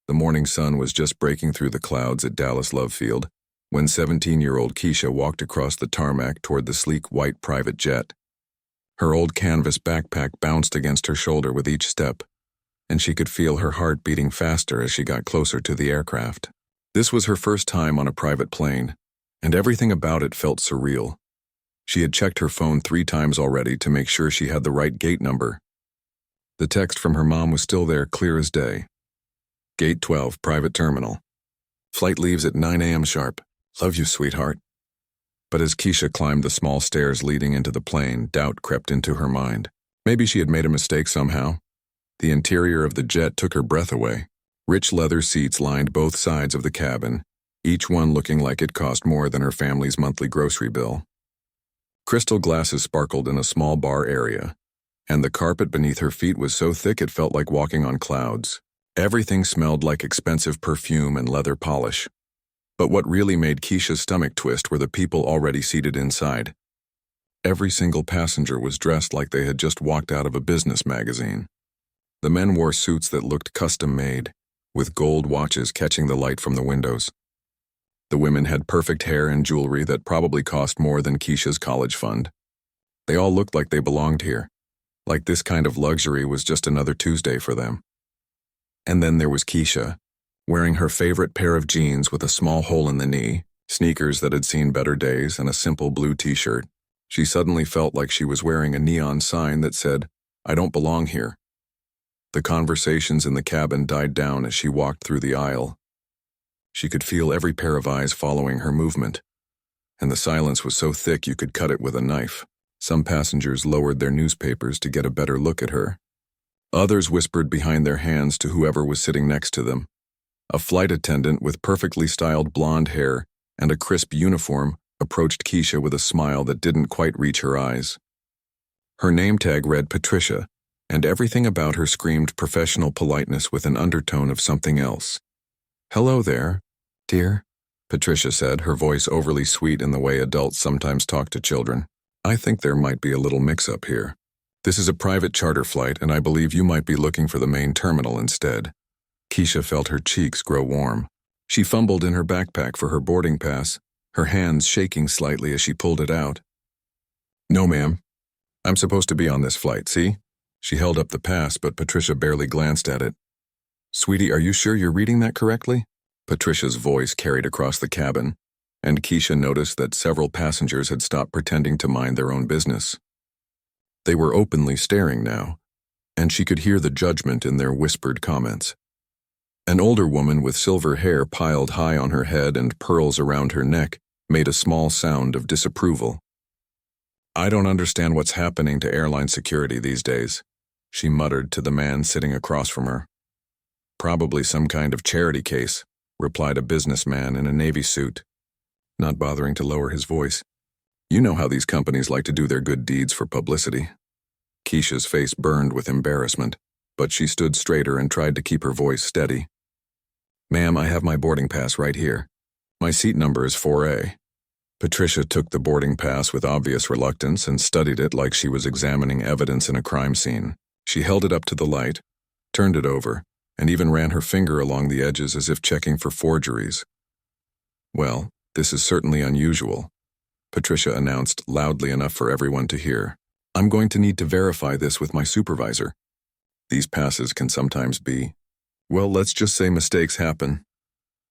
The morning sun was just breaking through the clouds at Dallas Love Field when 17-year-old Keisha walked across the tarmac toward the sleek white private jet. Her old canvas backpack bounced against her shoulder with each step, and she could feel her heart beating faster as she got closer to the aircraft. This was her first time on a private plane, and everything about it felt surreal. She had checked her phone 3 times already to make sure she had the right gate number. The text from her mom was still there, clear as day. Gate 12, private terminal. Flight leaves at 9 a.m. sharp. Love you, sweetheart. But as Keisha climbed the small stairs leading into the plane, doubt crept into her mind. Maybe she had made a mistake somehow. The interior of the jet took her breath away. Rich leather seats lined both sides of the cabin, each one looking like it cost more than her family's monthly grocery bill. Crystal glasses sparkled in a small bar area, and the carpet beneath her feet was so thick it felt like walking on clouds. Everything smelled like expensive perfume and leather polish. But what really made Keisha's stomach twist were the people already seated inside. Every single passenger was dressed like they had just walked out of a business magazine. The men wore suits that looked custom-made, with gold watches catching the light from the windows. The women had perfect hair and jewelry that probably cost more than Keisha's college fund. They all looked like they belonged here, like this kind of luxury was just another Tuesday for them. And then there was Keisha, wearing her favorite pair of jeans with a small hole in the knee, sneakers that had seen better days, and a simple blue t-shirt. She suddenly felt like she was wearing a neon sign that said, "I don't belong here." The conversations in the cabin died down as she walked through the aisle. She could feel every pair of eyes following her movement, and the silence was so thick you could cut it with a knife. Some passengers lowered their newspapers to get a better look at her. Others whispered behind their hands to whoever was sitting next to them. A flight attendant with perfectly styled blonde hair and a crisp uniform approached Keisha with a smile that didn't quite reach her eyes. Her name tag read Patricia, and everything about her screamed professional politeness with an undertone of something else. "Hello there, dear," Patricia said, her voice overly sweet in the way adults sometimes talk to children. "I think there might be a little mix-up here. This is a private charter flight, and I believe you might be looking for the main terminal instead." Keisha felt her cheeks grow warm. She fumbled in her backpack for her boarding pass, her hands shaking slightly as she pulled it out. "No, ma'am. I'm supposed to be on this flight, see?" She held up the pass, but Patricia barely glanced at it. "Sweetie, are you sure you're reading that correctly?" Patricia's voice carried across the cabin, and Keisha noticed that several passengers had stopped pretending to mind their own business. They were openly staring now, and she could hear the judgment in their whispered comments. An older woman with silver hair piled high on her head and pearls around her neck made a small sound of disapproval. "I don't understand what's happening to airline security these days," she muttered to the man sitting across from her. "Probably some kind of charity case," replied a businessman in a navy suit, not bothering to lower his voice. "You know how these companies like to do their good deeds for publicity." Keisha's face burned with embarrassment, but she stood straighter and tried to keep her voice steady. "Ma'am, I have my boarding pass right here. My seat number is 4A. Patricia took the boarding pass with obvious reluctance and studied it like she was examining evidence in a crime scene. She held it up to the light, turned it over, and even ran her finger along the edges as if checking for forgeries. "Well, this is certainly unusual," Patricia announced loudly enough for everyone to hear. "I'm going to need to verify this with my supervisor. These passes can sometimes be, well, let's just say mistakes happen."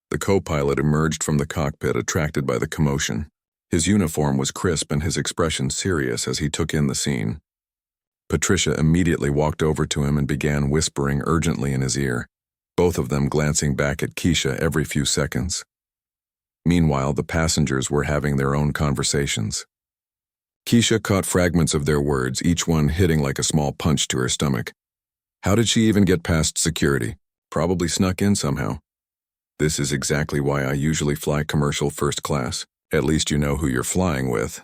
The co-pilot emerged from the cockpit, attracted by the commotion. His uniform was crisp and his expression serious as he took in the scene. Patricia immediately walked over to him and began whispering urgently in his ear, both of them glancing back at Keisha every few seconds. Meanwhile, the passengers were having their own conversations. Keisha caught fragments of their words, each one hitting like a small punch to her stomach. How did she even get past security? Probably snuck in somehow. "This is exactly why I usually fly commercial first class. At least you know who you're flying with.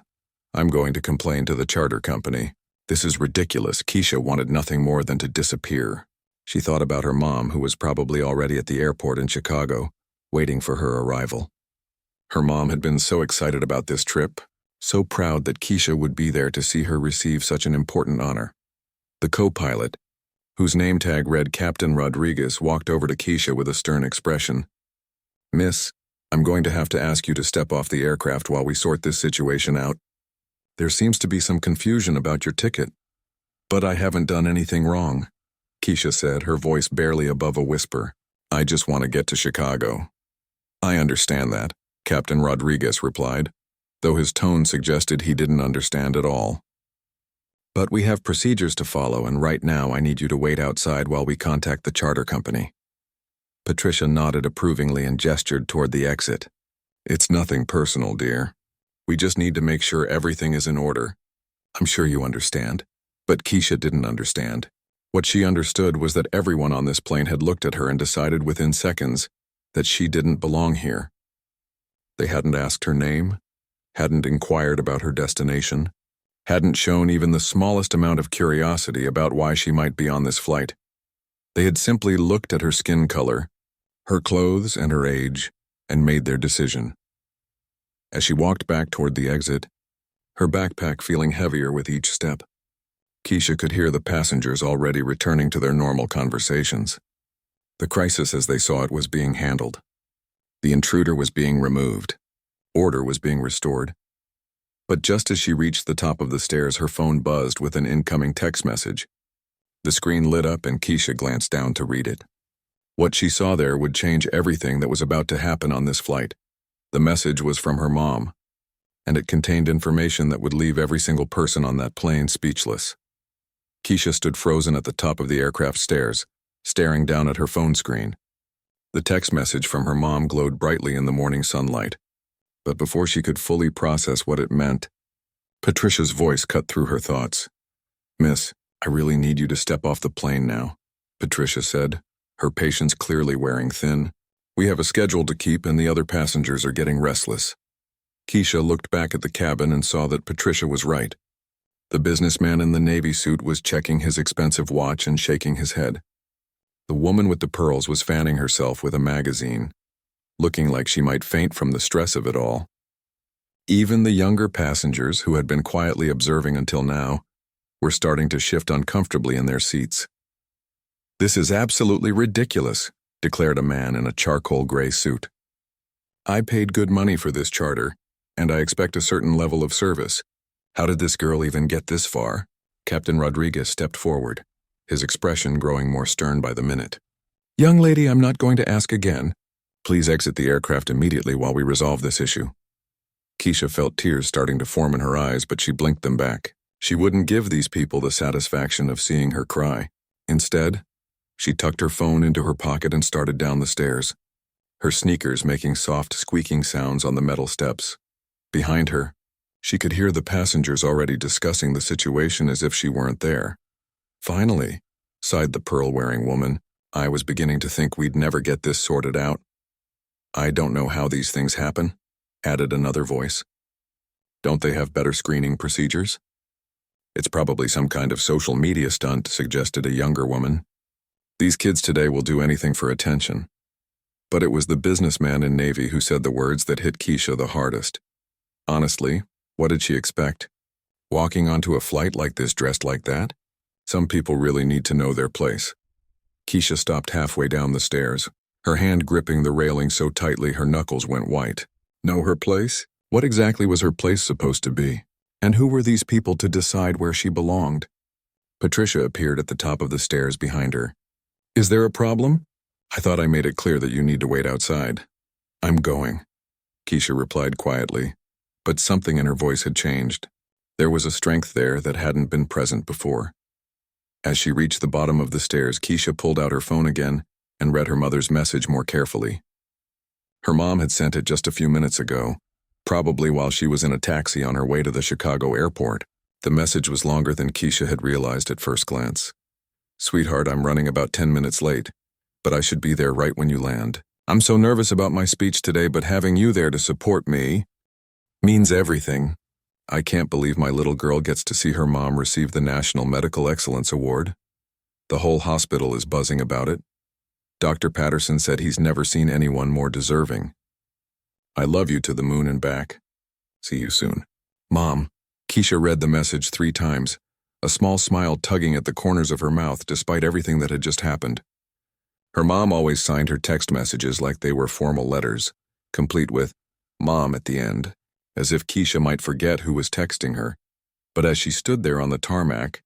I'm going to complain to the charter company. This is ridiculous." Keisha wanted nothing more than to disappear. She thought about her mom, who was probably already at the airport in Chicago, waiting for her arrival. Her mom had been so excited about this trip, so proud that Keisha would be there to see her receive such an important honor. The co-pilot, whose name tag read Captain Rodriguez, walked over to Keisha with a stern expression. "Miss, I'm going to have to ask you to step off the aircraft while we sort this situation out. There seems to be some confusion about your ticket." "But I haven't done anything wrong," Keisha said, her voice barely above a whisper. "I just want to get to Chicago." "I understand that," Captain Rodriguez replied, though his tone suggested he didn't understand at all. "But we have procedures to follow, and right now I need you to wait outside while we contact the charter company." Patricia nodded approvingly and gestured toward the exit. "It's nothing personal, dear. We just need to make sure everything is in order. I'm sure you understand." But Keisha didn't understand. What she understood was that everyone on this plane had looked at her and decided within seconds that she didn't belong here. They hadn't asked her name, hadn't inquired about her destination, hadn't shown even the smallest amount of curiosity about why she might be on this flight. They had simply looked at her skin color, her clothes, and her age, and made their decision. As she walked back toward the exit, her backpack feeling heavier with each step, Keisha could hear the passengers already returning to their normal conversations. The crisis as they saw it was being handled. The intruder was being removed. Order was being restored. But just as she reached the top of the stairs, her phone buzzed with an incoming text message. The screen lit up and Keisha glanced down to read it. What she saw there would change everything that was about to happen on this flight. The message was from her mom, and it contained information that would leave every single person on that plane speechless. Keisha stood frozen at the top of the aircraft stairs, staring down at her phone screen. The text message from her mom glowed brightly in the morning sunlight, but before she could fully process what it meant, Patricia's voice cut through her thoughts. "Miss, I really need you to step off the plane now," Patricia said, her patience clearly wearing thin. "We have a schedule to keep and the other passengers are getting restless." Keisha looked back at the cabin and saw that Patricia was right. The businessman in the navy suit was checking his expensive watch and shaking his head. The woman with the pearls was fanning herself with a magazine, looking like she might faint from the stress of it all. Even the younger passengers, who had been quietly observing until now, were starting to shift uncomfortably in their seats. "This is absolutely ridiculous," declared a man in a charcoal gray suit. "I paid good money for this charter, and I expect a certain level of service. How did this girl even get this far?" Captain Rodriguez stepped forward, his expression growing more stern by the minute. "Young lady, I'm not going to ask again. Please exit the aircraft immediately while we resolve this issue." Keisha felt tears starting to form in her eyes, but she blinked them back. She wouldn't give these people the satisfaction of seeing her cry. Instead, she tucked her phone into her pocket and started down the stairs, her sneakers making soft squeaking sounds on the metal steps. Behind her, she could hear the passengers already discussing the situation as if she weren't there. "Finally," sighed the pearl-wearing woman, "I was beginning to think we'd never get this sorted out." "I don't know how these things happen," added another voice. "Don't they have better screening procedures?" "It's probably some kind of social media stunt," suggested a younger woman. "These kids today will do anything for attention." But it was the businessman in Navy who said the words that hit Keisha the hardest. Honestly, what did she expect? Walking onto a flight like this dressed like that? Some people really need to know their place. Keisha stopped halfway down the stairs, her hand gripping the railing so tightly her knuckles went white. Know her place? What exactly was her place supposed to be? And who were these people to decide where she belonged? Patricia appeared at the top of the stairs behind her. "Is there a problem? I thought I made it clear that you need to wait outside." "I'm going," Keisha replied quietly, but something in her voice had changed. There was a strength there that hadn't been present before. As she reached the bottom of the stairs, Keisha pulled out her phone again and read her mother's message more carefully. Her mom had sent it just a few minutes ago, probably while she was in a taxi on her way to the Chicago airport. The message was longer than Keisha had realized at first glance. "Sweetheart, I'm running about 10 minutes late, but I should be there right when you land. I'm so nervous about my speech today, but having you there to support me means everything. I can't believe my little girl gets to see her mom receive the National Medical Excellence Award. The whole hospital is buzzing about it. Dr. Patterson said he's never seen anyone more deserving. I love you to the moon and back. See you soon." "Mom." Keisha read the message 3 times, a small smile tugging at the corners of her mouth despite everything that had just happened. Her mom always signed her text messages like they were formal letters, complete with "Mom" at the end, as if Keisha might forget who was texting her. But as she stood there on the tarmac,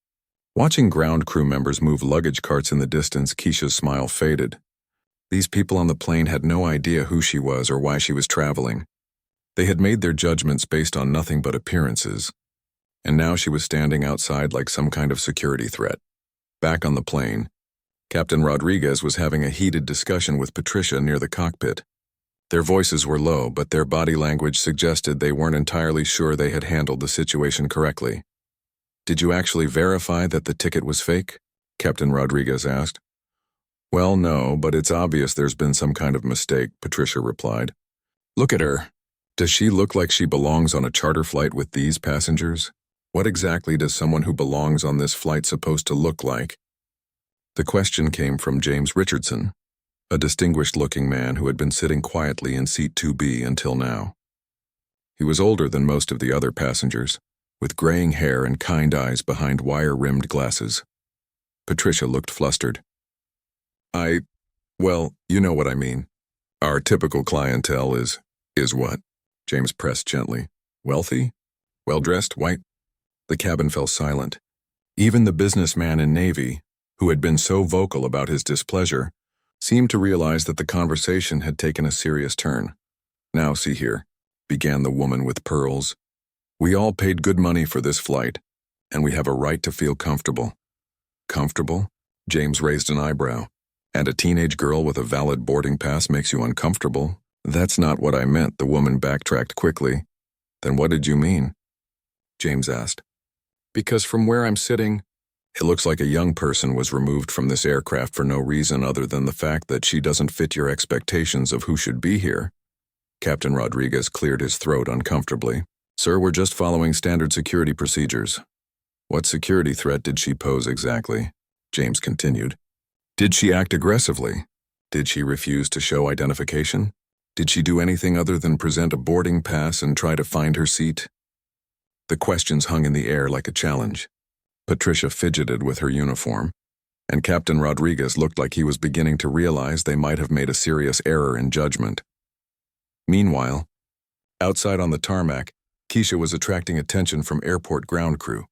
watching ground crew members move luggage carts in the distance, Keisha's smile faded. These people on the plane had no idea who she was or why she was traveling. They had made their judgments based on nothing but appearances. And now she was standing outside like some kind of security threat. Back on the plane, Captain Rodriguez was having a heated discussion with Patricia near the cockpit. Their voices were low, but their body language suggested they weren't entirely sure they had handled the situation correctly. "Did you actually verify that the ticket was fake?" Captain Rodriguez asked. "Well, no, but it's obvious there's been some kind of mistake," Patricia replied. "Look at her. Does she look like she belongs on a charter flight with these passengers? What exactly does someone who belongs on this flight supposed to look like?" The question came from James Richardson, a distinguished-looking man who had been sitting quietly in seat 2B until now. He was older than most of the other passengers, with graying hair and kind eyes behind wire-rimmed glasses. Patricia looked flustered. Well, you know what I mean. Our typical clientele is what?" James pressed gently. "Wealthy? Well-dressed? White?" The cabin fell silent. Even the businessman in Navy, who had been so vocal about his displeasure, seemed to realize that the conversation had taken a serious turn. "Now, see here," began the woman with pearls. "We all paid good money for this flight, and we have a right to feel comfortable." "Comfortable?" James raised an eyebrow. "And a teenage girl with a valid boarding pass makes you uncomfortable?" "That's not what I meant," the woman backtracked quickly. "Then what did you mean?" James asked. "Because from where I'm sitting, it looks like a young person was removed from this aircraft for no reason other than the fact that she doesn't fit your expectations of who should be here." Captain Rodriguez cleared his throat uncomfortably. "Sir, we're just following standard security procedures." "What security threat did she pose exactly?" James continued. "Did she act aggressively? Did she refuse to show identification? Did she do anything other than present a boarding pass and try to find her seat?" The questions hung in the air like a challenge. Patricia fidgeted with her uniform, and Captain Rodriguez looked like he was beginning to realize they might have made a serious error in judgment. Meanwhile, outside on the tarmac, Keisha was attracting attention from airport ground crew.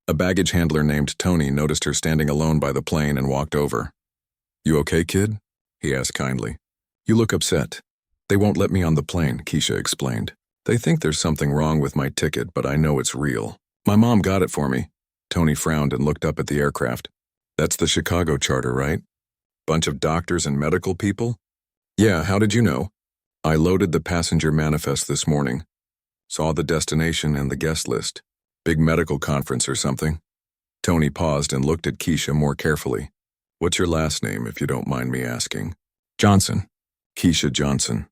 A baggage handler named Tony noticed her standing alone by the plane and walked over. "You okay, kid?" he asked kindly. "You look upset." "They won't let me on the plane," Keisha explained. "They think there's something wrong with my ticket, but I know it's real. My mom got it for me." Tony frowned and looked up at the aircraft. "That's the Chicago charter, right? Bunch of doctors and medical people?" "Yeah, how did you know?" "I loaded the passenger manifest this morning. Saw the destination and the guest list. Big medical conference or something." Tony paused and looked at Keisha more carefully. "What's your last name, if you don't mind me asking?" "Johnson." "Keisha Johnson."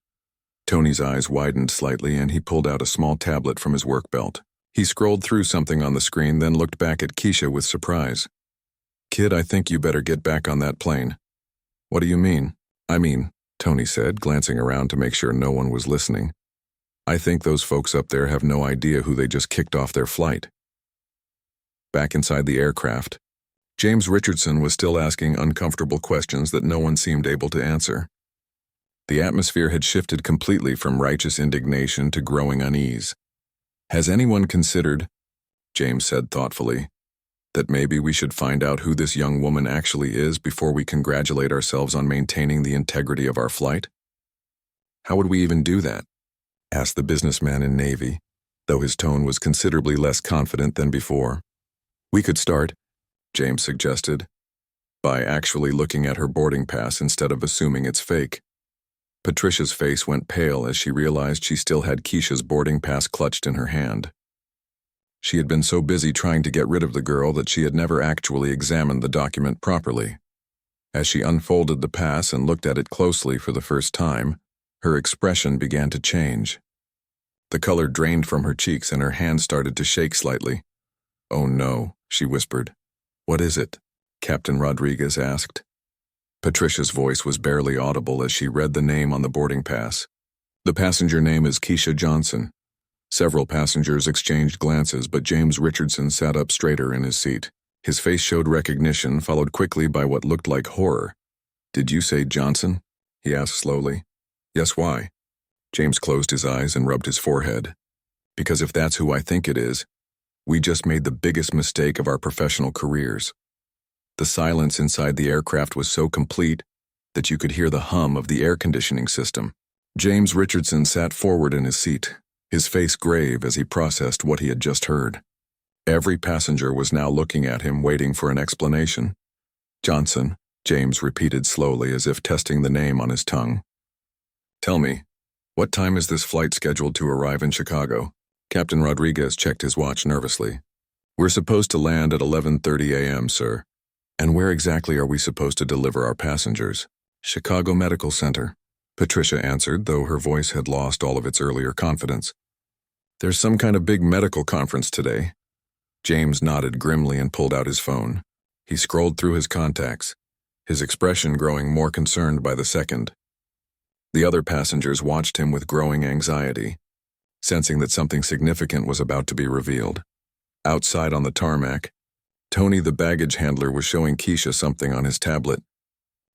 Tony's eyes widened slightly and he pulled out a small tablet from his work belt. He scrolled through something on the screen, then looked back at Keisha with surprise. "Kid, I think you better get back on that plane." "What do you mean?" "I mean," Tony said, glancing around to make sure no one was listening, "I think those folks up there have no idea who they just kicked off their flight." Back inside the aircraft, James Richardson was still asking uncomfortable questions that no one seemed able to answer. The atmosphere had shifted completely from righteous indignation to growing unease. "Has anyone considered," James said thoughtfully, "that maybe we should find out who this young woman actually is before we congratulate ourselves on maintaining the integrity of our flight?" "How would we even do that?" asked the businessman in Navy, though his tone was considerably less confident than before. "We could start," James suggested, "by actually looking at her boarding pass instead of assuming it's fake." Patricia's face went pale as she realized she still had Keisha's boarding pass clutched in her hand. She had been so busy trying to get rid of the girl that she had never actually examined the document properly. As she unfolded the pass and looked at it closely for the first time, her expression began to change. The color drained from her cheeks and her hand started to shake slightly. "Oh no," she whispered. "What is it?" Captain Rodriguez asked. Patricia's voice was barely audible as she read the name on the boarding pass. "The passenger name is Keisha Johnson. Several passengers exchanged glances, but James Richardson sat up straighter in his seat. His face showed recognition, followed quickly by what looked like horror. "Did you say Johnson?" he asked slowly. "Yes, why?" James closed his eyes and rubbed his forehead. "Because if that's who I think it is, we just made the biggest mistake of our professional careers." The silence inside the aircraft was so complete that you could hear the hum of the air conditioning system. James Richardson sat forward in his seat, his face grave as he processed what he had just heard. Every passenger was now looking at him, waiting for an explanation. "Johnson," James repeated slowly as if testing the name on his tongue. "Tell me, what time is this flight scheduled to arrive in Chicago?" Captain Rodriguez checked his watch nervously. "We're supposed to land at 11:30 a.m., sir." "And where exactly are we supposed to deliver our passengers?" "Chicago Medical Center," Patricia answered, though her voice had lost all of its earlier confidence. "There's some kind of big medical conference today." James nodded grimly and pulled out his phone. He scrolled through his contacts, his expression growing more concerned by the second. The other passengers watched him with growing anxiety, sensing that something significant was about to be revealed. Outside on the tarmac, Tony the baggage handler was showing Keisha something on his tablet.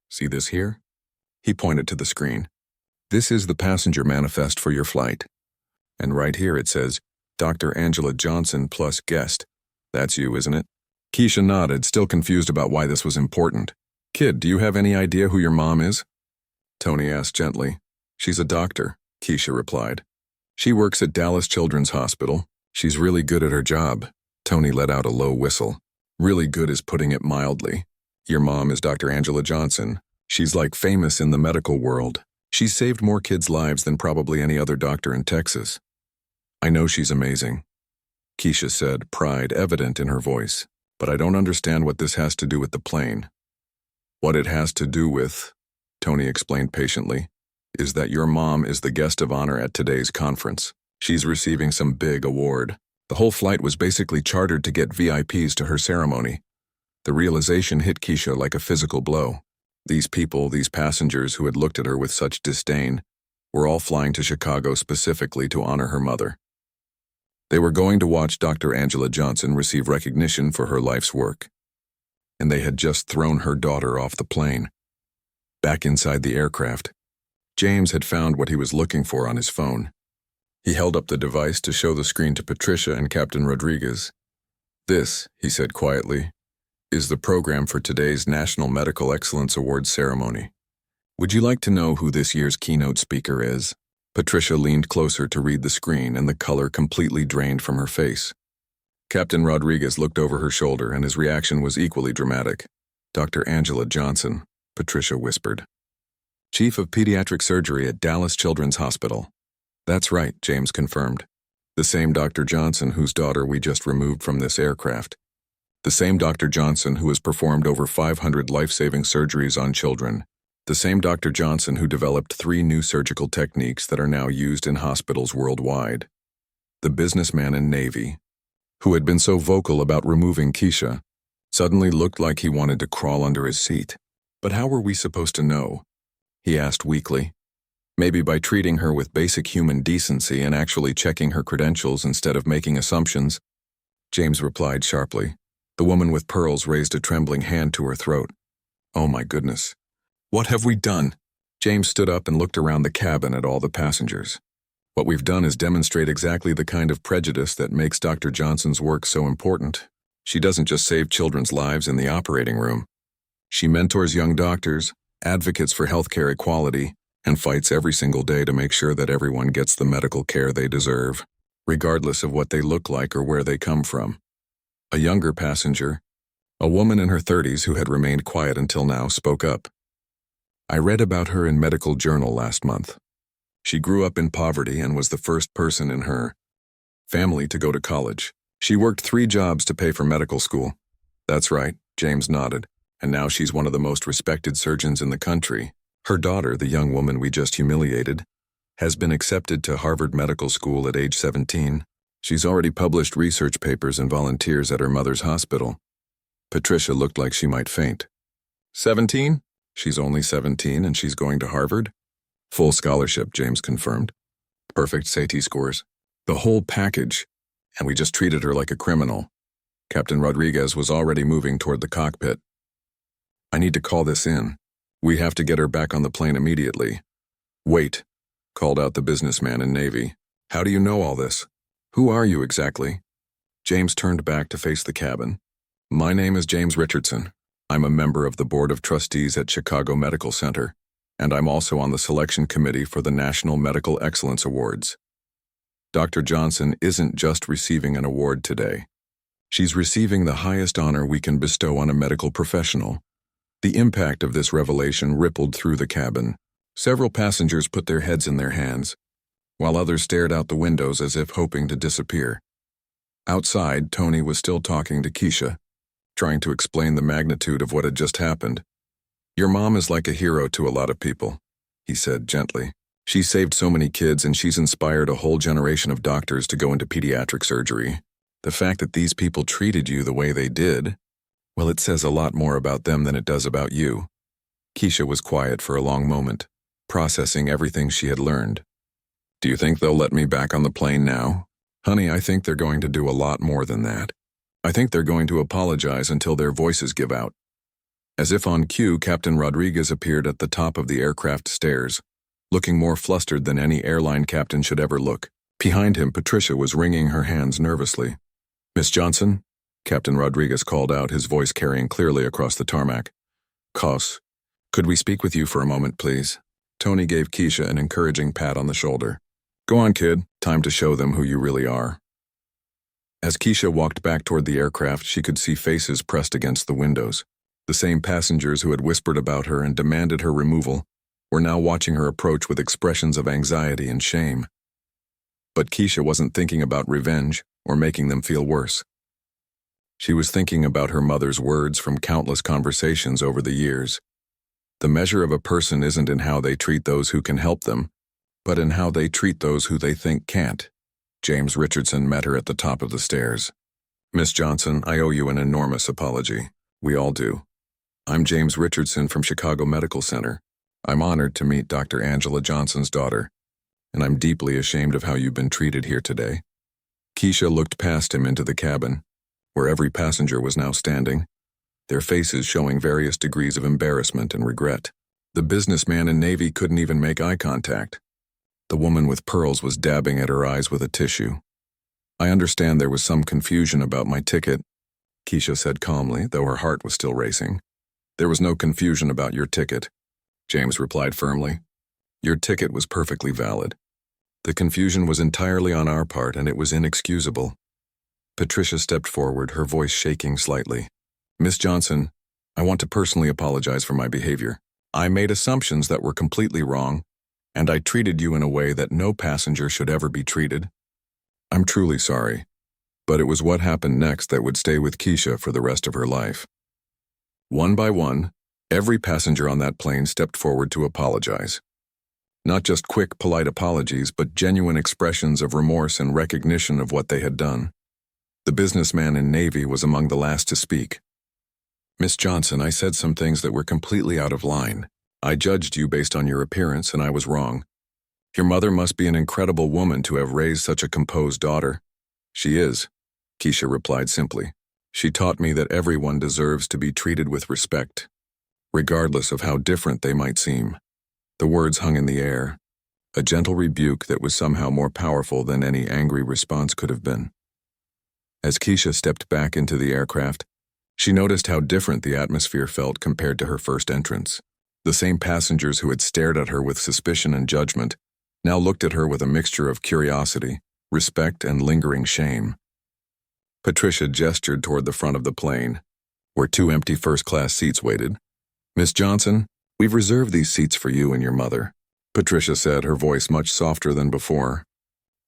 "See this here?" He pointed to the screen. "This is the passenger manifest for your flight. And right here it says, Dr. Angela Johnson plus guest. That's you, isn't it?" Keisha nodded, still confused about why this was important. "Kid, do you have any idea who your mom is?" Tony asked gently. "She's a doctor," Keisha replied. "She works at Dallas Children's Hospital. She's really good at her job." Tony let out a low whistle. "Really good is putting it mildly. Your mom is Dr. Angela Johnson. She's like famous in the medical world. She's saved more kids' lives than probably any other doctor in Texas." "I know she's amazing," Keisha said, pride evident in her voice. "But I don't understand what this has to do with the plane." "What it has to do with," Tony explained patiently, "is that your mom is the guest of honor at today's conference. She's receiving some big award. The whole flight was basically chartered to get VIPs to her ceremony." The realization hit Keisha like a physical blow. These people, these passengers who had looked at her with such disdain, were all flying to Chicago specifically to honor her mother. They were going to watch Dr. Angela Johnson receive recognition for her life's work. And they had just thrown her daughter off the plane. Back inside the aircraft, James had found what he was looking for on his phone. He held up the device to show the screen to Patricia and Captain Rodriguez. "This," he said quietly, "is the program for today's National Medical Excellence Awards ceremony. Would you like to know who this year's keynote speaker is?" Patricia leaned closer to read the screen, and the color completely drained from her face. Captain Rodriguez looked over her shoulder, and his reaction was equally dramatic. "Dr. Angela Johnson," Patricia whispered. "Chief of Pediatric Surgery at Dallas Children's Hospital." "That's right," James confirmed. "The same Dr. Johnson whose daughter we just removed from this aircraft. The same Dr. Johnson who has performed over 500 life-saving surgeries on children. The same Dr. Johnson who developed 3 new surgical techniques that are now used in hospitals worldwide. The businessman in Navy, who had been so vocal about removing Keisha, suddenly looked like he wanted to crawl under his seat. "But how were we supposed to know?" he asked weakly. "Maybe by treating her with basic human decency and actually checking her credentials instead of making assumptions," James replied sharply. The woman with pearls raised a trembling hand to her throat. "Oh my goodness. What have we done?" James stood up and looked around the cabin at all the passengers. "What we've done is demonstrate exactly the kind of prejudice that makes Dr. Johnson's work so important. She doesn't just save children's lives in the operating room. She mentors young doctors, advocates for healthcare equality, and fights every single day to make sure that everyone gets the medical care they deserve, regardless of what they look like or where they come from." A younger passenger, a woman in her 30s who had remained quiet until now, spoke up. "I read about her in Medical Journal last month. She grew up in poverty and was the first person in her family to go to college. She worked 3 jobs to pay for medical school." "That's right," James nodded. "And now she's one of the most respected surgeons in the country. Her daughter, the young woman we just humiliated, has been accepted to Harvard Medical School at age 17. She's already published research papers and volunteers at her mother's hospital." Patricia looked like she might faint. 17? She's only 17 and she's going to Harvard? "Full scholarship," James confirmed. "Perfect SAT scores." The whole package, and we just treated her like a criminal. Captain Rodriguez was already moving toward the cockpit. I need to call this in. We have to get her back on the plane immediately. Wait, called out the businessman in Navy. How do you know all this? Who are you exactly? James turned back to face the cabin. My name is James Richardson. I'm a member of the Board of Trustees at Chicago Medical Center, and I'm also on the selection committee for the National Medical Excellence Awards. Dr. Johnson isn't just receiving an award today. She's receiving the highest honor we can bestow on a medical professional. The impact of this revelation rippled through the cabin. Several passengers put their heads in their hands, while others stared out the windows as if hoping to disappear. Outside, Tony was still talking to Keisha, trying to explain the magnitude of what had just happened. Your mom is like a hero to a lot of people, he said gently. She saved so many kids and she's inspired a whole generation of doctors to go into pediatric surgery. The fact that these people treated you the way they did, well, it says a lot more about them than it does about you. Keisha was quiet for a long moment, processing everything she had learned. Do you think they'll let me back on the plane now? Honey, I think they're going to do a lot more than that. I think they're going to apologize until their voices give out. As if on cue, Captain Rodriguez appeared at the top of the aircraft stairs, looking more flustered than any airline captain should ever look. Behind him, Patricia was wringing her hands nervously. Miss Johnson? Captain Rodriguez called out, his voice carrying clearly across the tarmac. Cos, could we speak with you for a moment, please? Tony gave Keisha an encouraging pat on the shoulder. Go on, kid. Time to show them who you really are. As Keisha walked back toward the aircraft, she could see faces pressed against the windows. The same passengers who had whispered about her and demanded her removal were now watching her approach with expressions of anxiety and shame. But Keisha wasn't thinking about revenge or making them feel worse. She was thinking about her mother's words from countless conversations over the years. The measure of a person isn't in how they treat those who can help them, but in how they treat those who they think can't. James Richardson met her at the top of the stairs. Miss Johnson, I owe you an enormous apology. We all do. I'm James Richardson from Chicago Medical Center. I'm honored to meet Dr. Angela Johnson's daughter, and I'm deeply ashamed of how you've been treated here today. Keisha looked past him into the cabin, where every passenger was now standing, their faces showing various degrees of embarrassment and regret. The businessman in Navy couldn't even make eye contact. The woman with pearls was dabbing at her eyes with a tissue. I understand there was some confusion about my ticket, Keisha said calmly, though her heart was still racing. There was no confusion about your ticket, James replied firmly. Your ticket was perfectly valid. The confusion was entirely on our part, and it was inexcusable. Patricia stepped forward, her voice shaking slightly. Miss Johnson, I want to personally apologize for my behavior. I made assumptions that were completely wrong, and I treated you in a way that no passenger should ever be treated. I'm truly sorry, but it was what happened next that would stay with Keisha for the rest of her life. One by one, every passenger on that plane stepped forward to apologize. Not just quick, polite apologies, but genuine expressions of remorse and recognition of what they had done. The businessman in Navy was among the last to speak. Miss Johnson, I said some things that were completely out of line. I judged you based on your appearance, and I was wrong. Your mother must be an incredible woman to have raised such a composed daughter. She is, Keisha replied simply. She taught me that everyone deserves to be treated with respect, regardless of how different they might seem. The words hung in the air, a gentle rebuke that was somehow more powerful than any angry response could have been. As Keisha stepped back into the aircraft, she noticed how different the atmosphere felt compared to her first entrance. The same passengers who had stared at her with suspicion and judgment now looked at her with a mixture of curiosity, respect, and lingering shame. Patricia gestured toward the front of the plane, where 2 empty first-class seats waited. Miss Johnson, we've reserved these seats for you and your mother, Patricia said, her voice much softer than before.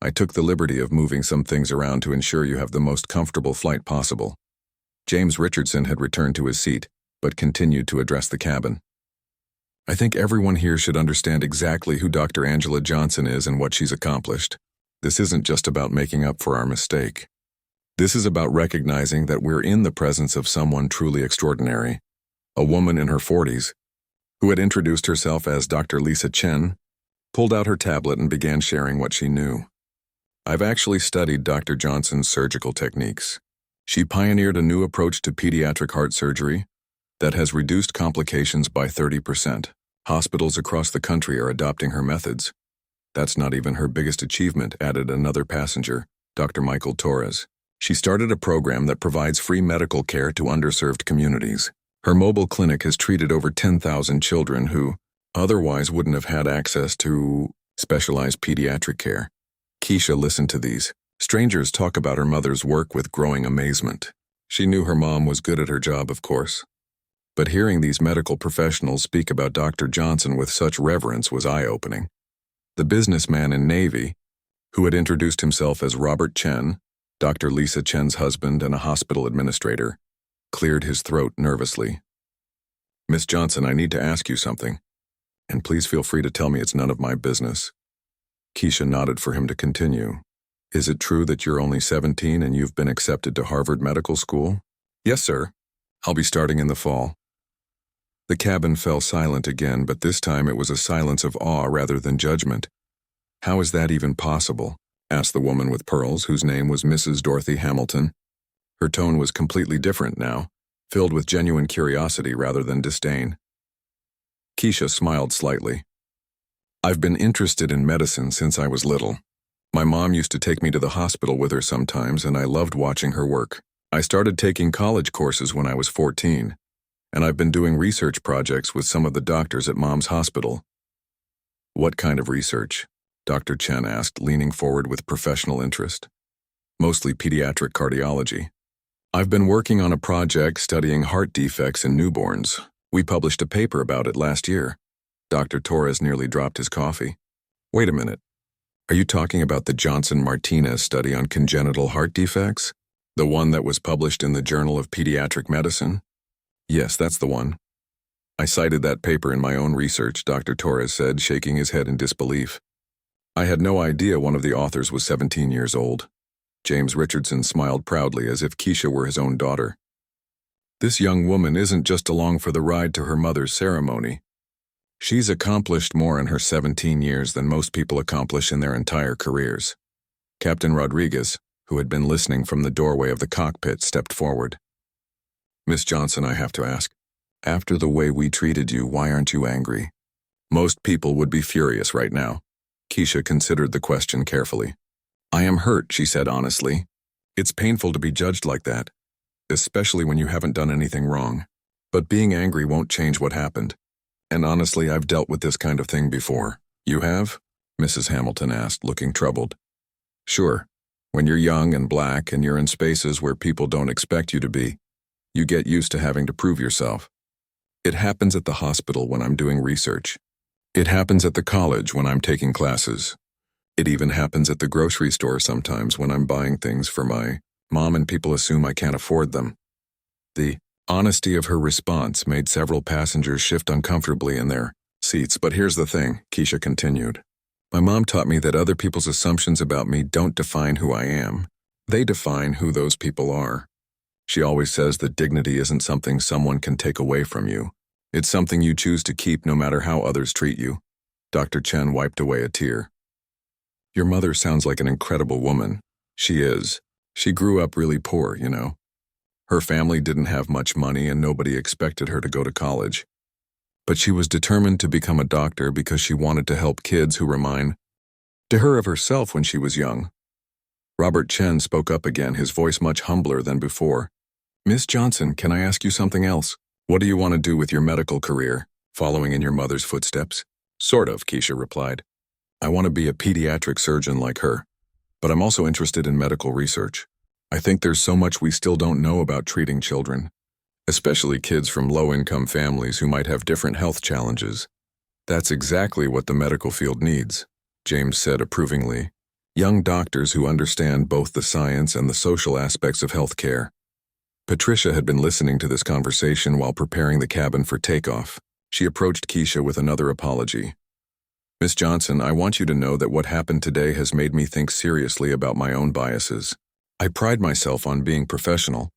I took the liberty of moving some things around to ensure you have the most comfortable flight possible. James Richardson had returned to his seat, but continued to address the cabin. I think everyone here should understand exactly who Dr. Angela Johnson is and what she's accomplished. This isn't just about making up for our mistake. This is about recognizing that we're in the presence of someone truly extraordinary, a woman in her 40s, who had introduced herself as Dr. Lisa Chen, pulled out her tablet and began sharing what she knew. I've actually studied Dr. Johnson's surgical techniques. She pioneered a new approach to pediatric heart surgery that has reduced complications by 30%. Hospitals across the country are adopting her methods. That's not even her biggest achievement, added another passenger, Dr. Michael Torres. She started a program that provides free medical care to underserved communities. Her mobile clinic has treated over 10,000 children who otherwise wouldn't have had access to specialized pediatric care. Keisha listened to these strangers talk about her mother's work with growing amazement. She knew her mom was good at her job, of course. But hearing these medical professionals speak about Dr. Johnson with such reverence was eye-opening. The businessman in Navy, who had introduced himself as Robert Chen, Dr. Lisa Chen's husband and a hospital administrator, cleared his throat nervously. "Miss Johnson, I need to ask you something, and please feel free to tell me it's none of my business." Keisha nodded for him to continue. "Is it true that you're only 17 and you've been accepted to Harvard Medical School?" "Yes, sir. I'll be starting in the fall." The cabin fell silent again, but this time it was a silence of awe rather than judgment. "How is that even possible?" asked the woman with pearls, whose name was Mrs. Dorothy Hamilton. Her tone was completely different now, filled with genuine curiosity rather than disdain. Keisha smiled slightly. "I've been interested in medicine since I was little. My mom used to take me to the hospital with her sometimes, and I loved watching her work. I started taking college courses when I was 14, and I've been doing research projects with some of the doctors at Mom's hospital." "What kind of research?" Dr. Chen asked, leaning forward with professional interest. "Mostly pediatric cardiology. I've been working on a project studying heart defects in newborns. We published a paper about it last year." Dr. Torres nearly dropped his coffee. "Wait a minute. Are you talking about the Johnson-Martinez study on congenital heart defects? The one that was published in the Journal of Pediatric Medicine?" "Yes, that's the one. I cited that paper in my own research," Dr. Torres said, shaking his head in disbelief. "I had no idea one of the authors was 17 years old." James Richardson smiled proudly as if Keisha were his own daughter. "This young woman isn't just along for the ride to her mother's ceremony. She's accomplished more in her 17 years than most people accomplish in their entire careers." Captain Rodriguez, who had been listening from the doorway of the cockpit, stepped forward. "Miss Johnson, I have to ask, after the way we treated you, why aren't you angry? Most people would be furious right now." Keisha considered the question carefully. "I am hurt," she said honestly. "It's painful to be judged like that, especially when you haven't done anything wrong. But being angry won't change what happened. And honestly, I've dealt with this kind of thing before." "You have?" Mrs. Hamilton asked, looking troubled. "Sure. When you're young and black and you're in spaces where people don't expect you to be, you get used to having to prove yourself. It happens at the hospital when I'm doing research. It happens at the college when I'm taking classes. It even happens at the grocery store sometimes when I'm buying things for my mom and people assume I can't afford them." The honesty of her response made several passengers shift uncomfortably in their seats. "But here's the thing," Keisha continued. "My mom taught me that other people's assumptions about me don't define who I am. They define who those people are. She always says that dignity isn't something someone can take away from you. It's something you choose to keep no matter how others treat you." Dr. Chen wiped away a tear. "Your mother sounds like an incredible woman." "She is. She grew up really poor, you know. Her family didn't have much money and nobody expected her to go to college. But she was determined to become a doctor because she wanted to help kids who remind her of herself when she was young." Robert Chen spoke up again, his voice much humbler than before. "Miss Johnson, can I ask you something else? What do you want to do with your medical career, following in your mother's footsteps?" "Sort of," Keisha replied. "I want to be a pediatric surgeon like her, but I'm also interested in medical research. I think there's so much we still don't know about treating children, especially kids from low-income families who might have different health challenges." "That's exactly what the medical field needs," James said approvingly. "Young doctors who understand both the science and the social aspects of healthcare." Patricia had been listening to this conversation while preparing the cabin for takeoff. She approached Keisha with another apology. "Miss Johnson, I want you to know that what happened today has made me think seriously about my own biases. I pride myself on being professional,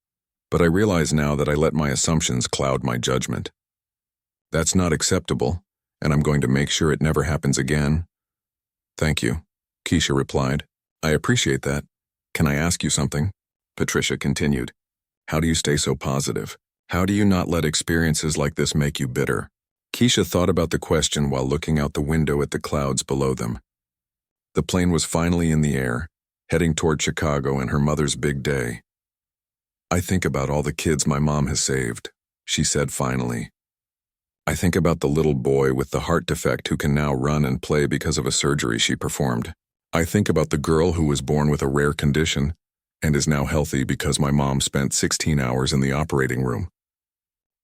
but I realize now that I let my assumptions cloud my judgment. That's not acceptable, and I'm going to make sure it never happens again." "Thank you," Keisha replied. I appreciate that. Can I ask you something? Patricia continued. How do you stay so positive? How do you not let experiences like this make you bitter? Keisha thought about the question while looking out the window at the clouds below them. The plane was finally in the air, heading toward Chicago and her mother's big day. I think about all the kids my mom has saved, she said finally. I think about the little boy with the heart defect who can now run and play because of a surgery she performed. I think about the girl who was born with a rare condition and is now healthy because my mom spent 16 hours in the operating room.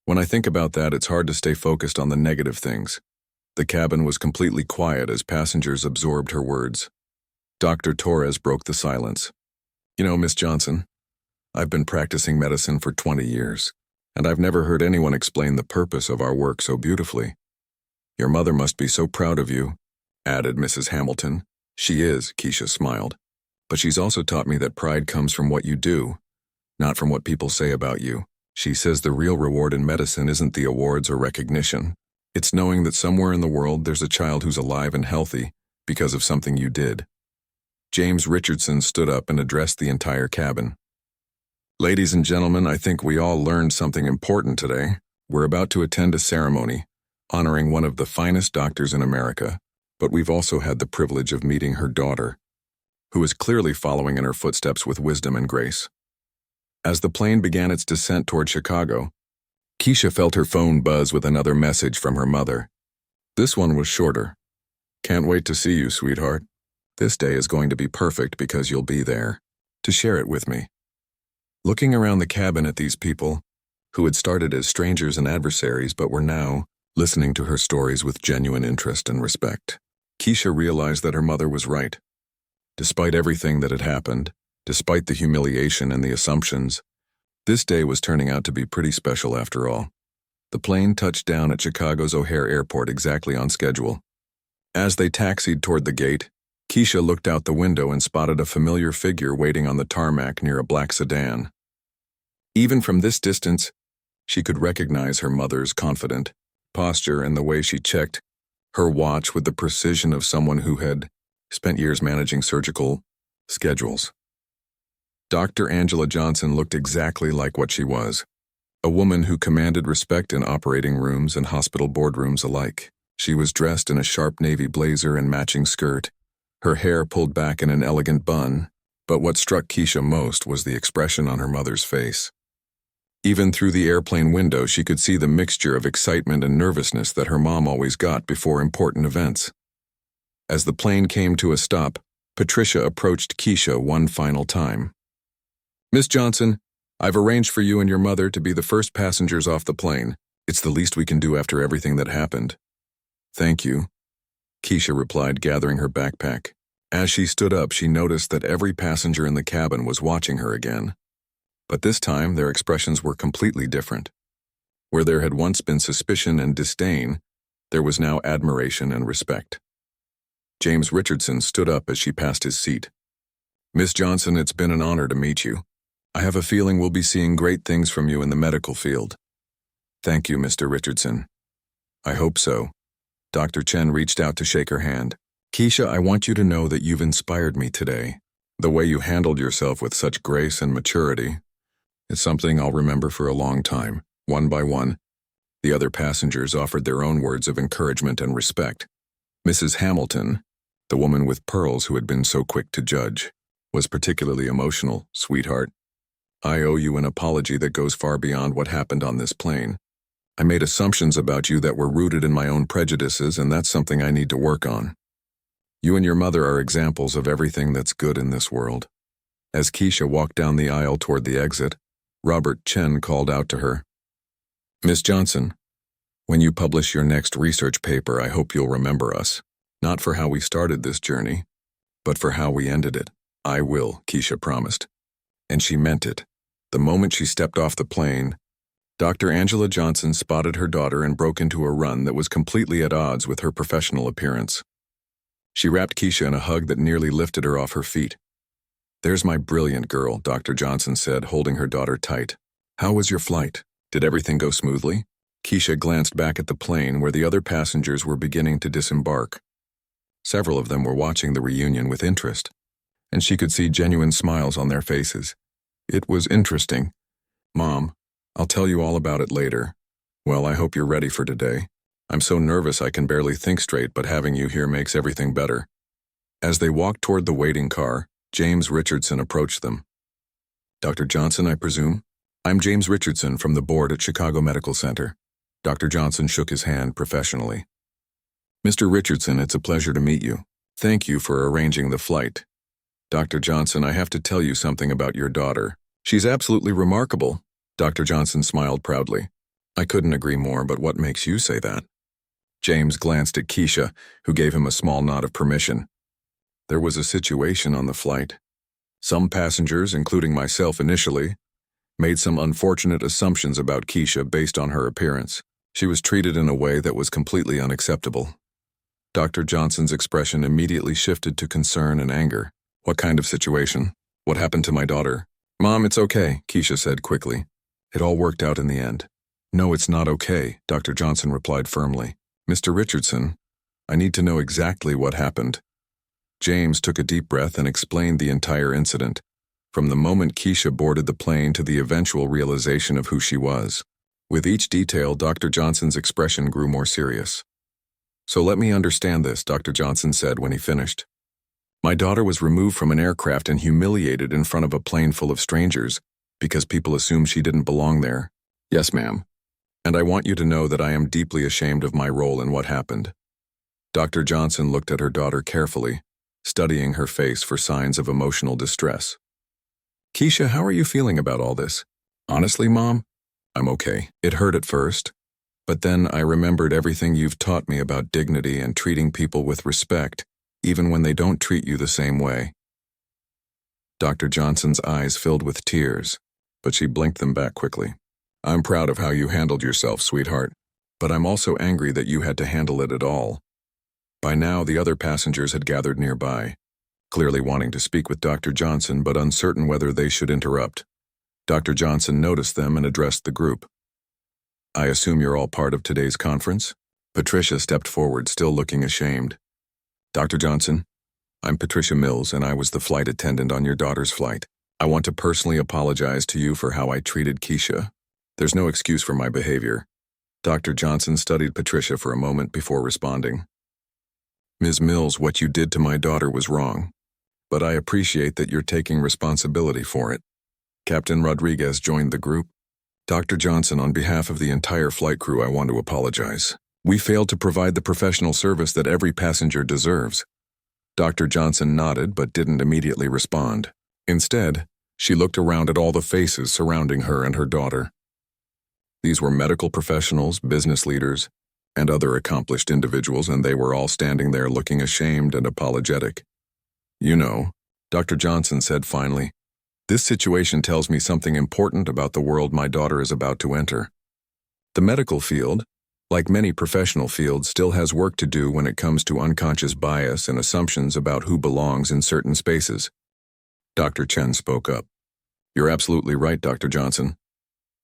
When I think about that, it's hard to stay focused on the negative things. The cabin was completely quiet as passengers absorbed her words. Dr. Torres broke the silence. You know, Miss Johnson, I've been practicing medicine for 20 years, and I've never heard anyone explain the purpose of our work so beautifully. Your mother must be so proud of you, added Mrs. Hamilton. She is, Keisha smiled. But she's also taught me that pride comes from what you do, not from what people say about you. She says the real reward in medicine isn't the awards or recognition. It's knowing that somewhere in the world there's a child who's alive and healthy because of something you did. James Richardson stood up and addressed the entire cabin. Ladies and gentlemen, I think we all learned something important today. We're about to attend a ceremony honoring one of the finest doctors in America, but we've also had the privilege of meeting her daughter, who is clearly following in her footsteps with wisdom and grace. As the plane began its descent toward Chicago, Keisha felt her phone buzz with another message from her mother. This one was shorter. Can't wait to see you, sweetheart. This day is going to be perfect because you'll be there to share it with me. Looking around the cabin at these people, who had started as strangers and adversaries but were now listening to her stories with genuine interest and respect, Keisha realized that her mother was right. Despite everything that had happened, despite the humiliation and the assumptions, this day was turning out to be pretty special after all. The plane touched down at Chicago's O'Hare Airport exactly on schedule. As they taxied toward the gate, Keisha looked out the window and spotted a familiar figure waiting on the tarmac near a black sedan. Even from this distance, she could recognize her mother's confident posture and the way she checked her watch with the precision of someone who had spent years managing surgical schedules. Dr. Angela Johnson looked exactly like what she was, a woman who commanded respect in operating rooms and hospital boardrooms alike. She was dressed in a sharp navy blazer and matching skirt, her hair pulled back in an elegant bun, but what struck Keisha most was the expression on her mother's face. Even through the airplane window, she could see the mixture of excitement and nervousness that her mom always got before important events. As the plane came to a stop, Patricia approached Keisha one final time. Miss Johnson, I've arranged for you and your mother to be the first passengers off the plane. It's the least we can do after everything that happened. Thank you, Keisha replied, gathering her backpack. As she stood up, she noticed that every passenger in the cabin was watching her again. But this time, their expressions were completely different. Where there had once been suspicion and disdain, there was now admiration and respect. James Richardson stood up as she passed his seat. Miss Johnson, it's been an honor to meet you. I have a feeling we'll be seeing great things from you in the medical field. Thank you, Mr. Richardson. I hope so. Dr. Chen reached out to shake her hand. Keisha, I want you to know that you've inspired me today. The way you handled yourself with such grace and maturity is something I'll remember for a long time. One by one, the other passengers offered their own words of encouragement and respect. Mrs. Hamilton, the woman with pearls who had been so quick to judge, was particularly emotional. Sweetheart, I owe you an apology that goes far beyond what happened on this plane. I made assumptions about you that were rooted in my own prejudices, and that's something I need to work on. You and your mother are examples of everything that's good in this world. As Keisha walked down the aisle toward the exit, Robert Chen called out to her. Miss Johnson, when you publish your next research paper, I hope you'll remember us, not for how we started this journey, but for how we ended it. I will, Keisha promised. And she meant it. The moment she stepped off the plane, Dr. Angela Johnson spotted her daughter and broke into a run that was completely at odds with her professional appearance. She wrapped Keisha in a hug that nearly lifted her off her feet. There's my brilliant girl, Dr. Johnson said, holding her daughter tight. How was your flight? Did everything go smoothly? Keisha glanced back at the plane where the other passengers were beginning to disembark. Several of them were watching the reunion with interest. and she could see genuine smiles on their faces. It was interesting. Mom, I'll tell you all about it later. Well, I hope you're ready for today. I'm so nervous I can barely think straight, but having you here makes everything better. As they walked toward the waiting car, James Richardson approached them. Dr. Johnson, I presume? I'm James Richardson from the board at Chicago Medical Center. Dr. Johnson shook his hand professionally. Mr. Richardson, it's a pleasure to meet you. Thank you for arranging the flight. Dr. Johnson, I have to tell you something about your daughter. She's absolutely remarkable. Dr. Johnson smiled proudly. I couldn't agree more, but what makes you say that? James glanced at Keisha, who gave him a small nod of permission. There was a situation on the flight. Some passengers, including myself initially, made some unfortunate assumptions about Keisha based on her appearance. She was treated in a way that was completely unacceptable. Dr. Johnson's expression immediately shifted to concern and anger. What kind of situation? What happened to my daughter? Mom, it's okay, Keisha said quickly. It all worked out in the end. No, it's not okay, Dr. Johnson replied firmly. Mr. Richardson, I need to know exactly what happened. James took a deep breath and explained the entire incident, from the moment Keisha boarded the plane to the eventual realization of who she was. With each detail, Dr. Johnson's expression grew more serious. So let me understand this, Dr. Johnson said when he finished. My daughter was removed from an aircraft and humiliated in front of a plane full of strangers because people assumed she didn't belong there. Yes, ma'am. And I want you to know that I am deeply ashamed of my role in what happened. Dr. Johnson looked at her daughter carefully, studying her face for signs of emotional distress. Keisha, how are you feeling about all this? Honestly, Mom, I'm okay. It hurt at first, but then I remembered everything you've taught me about dignity and treating people with respect, even when they don't treat you the same way. Dr. Johnson's eyes filled with tears, but she blinked them back quickly. I'm proud of how you handled yourself, sweetheart, but I'm also angry that you had to handle it at all. By now, the other passengers had gathered nearby, clearly wanting to speak with Dr. Johnson but uncertain whether they should interrupt. Dr. Johnson noticed them and addressed the group. I assume you're all part of today's conference? Patricia stepped forward, still looking ashamed. Dr. Johnson, I'm Patricia Mills, and I was the flight attendant on your daughter's flight. I want to personally apologize to you for how I treated Keisha. There's no excuse for my behavior. Dr. Johnson studied Patricia for a moment before responding. Ms. Mills, what you did to my daughter was wrong, but I appreciate that you're taking responsibility for it. Captain Rodriguez joined the group. Dr. Johnson, on behalf of the entire flight crew, I want to apologize. We failed to provide the professional service that every passenger deserves. Dr. Johnson nodded but didn't immediately respond. Instead, she looked around at all the faces surrounding her and her daughter. These were medical professionals, business leaders, and other accomplished individuals, and they were all standing there looking ashamed and apologetic. You know, Dr. Johnson said finally, this situation tells me something important about the world my daughter is about to enter. The medical field, like many professional fields, still has work to do when it comes to unconscious bias and assumptions about who belongs in certain spaces. Dr. Chen spoke up. You're absolutely right, Dr. Johnson.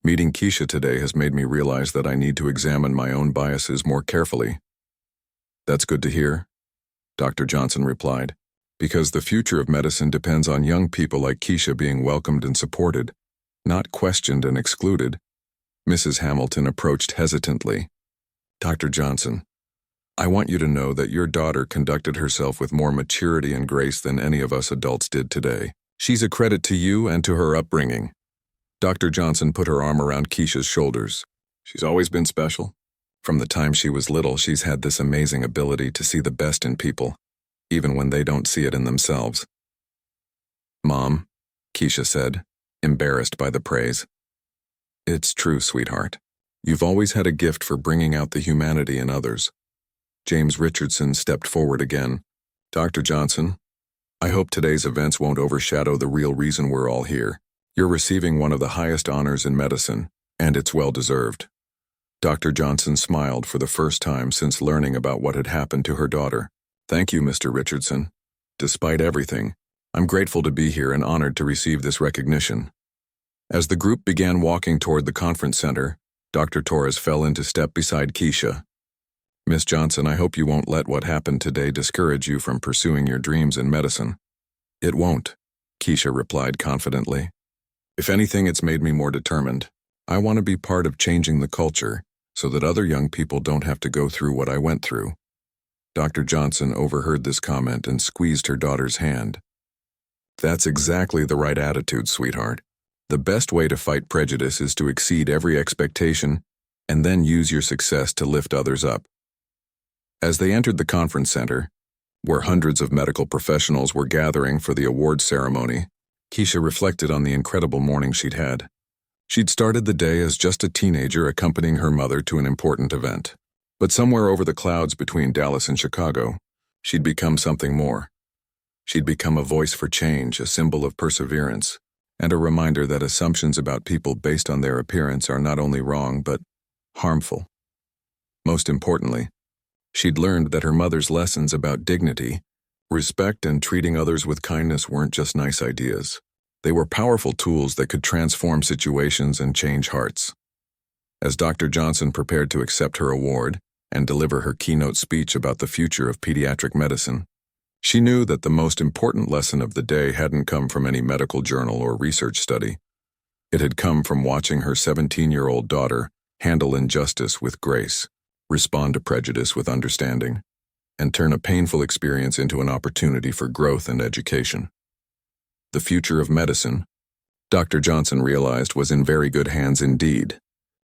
Meeting Keisha today has made me realize that I need to examine my own biases more carefully. That's good to hear, Dr. Johnson replied, because the future of medicine depends on young people like Keisha being welcomed and supported, not questioned and excluded. Mrs. Hamilton approached hesitantly. Dr. Johnson, I want you to know that your daughter conducted herself with more maturity and grace than any of us adults did today. She's a credit to you and to her upbringing. Dr. Johnson put her arm around Keisha's shoulders. She's always been special. From the time she was little, she's had this amazing ability to see the best in people, even when they don't see it in themselves. Mom, Keisha said, embarrassed by the praise. It's true, sweetheart. You've always had a gift for bringing out the humanity in others. James Richardson stepped forward again. Dr. Johnson, I hope today's events won't overshadow the real reason we're all here. You're receiving one of the highest honors in medicine, and it's well-deserved. Dr. Johnson smiled for the first time since learning about what had happened to her daughter. Thank you, Mr. Richardson. Despite everything, I'm grateful to be here and honored to receive this recognition. As the group began walking toward the conference center, Dr. Torres fell into step beside Keisha. Miss Johnson, I hope you won't let what happened today discourage you from pursuing your dreams in medicine. It won't, Keisha replied confidently. If anything, it's made me more determined. I want to be part of changing the culture so that other young people don't have to go through what I went through. Dr. Johnson overheard this comment and squeezed her daughter's hand. That's exactly the right attitude, sweetheart. The best way to fight prejudice is to exceed every expectation and then use your success to lift others up. As they entered the conference center, where hundreds of medical professionals were gathering for the award ceremony, Keisha reflected on the incredible morning she'd had. She'd started the day as just a teenager accompanying her mother to an important event. But somewhere over the clouds between Dallas and Chicago, she'd become something more. She'd become a voice for change, a symbol of perseverance, and a reminder that assumptions about people based on their appearance are not only wrong but harmful. Most importantly, she'd learned that her mother's lessons about dignity, respect, and treating others with kindness weren't just nice ideas. They were powerful tools that could transform situations and change hearts. As Dr. Johnson prepared to accept her award and deliver her keynote speech about the future of pediatric medicine, she knew that the most important lesson of the day hadn't come from any medical journal or research study. It had come from watching her 17-year-old daughter handle injustice with grace, respond to prejudice with understanding, and turn a painful experience into an opportunity for growth and education. The future of medicine, Dr. Johnson realized, was in very good hands indeed.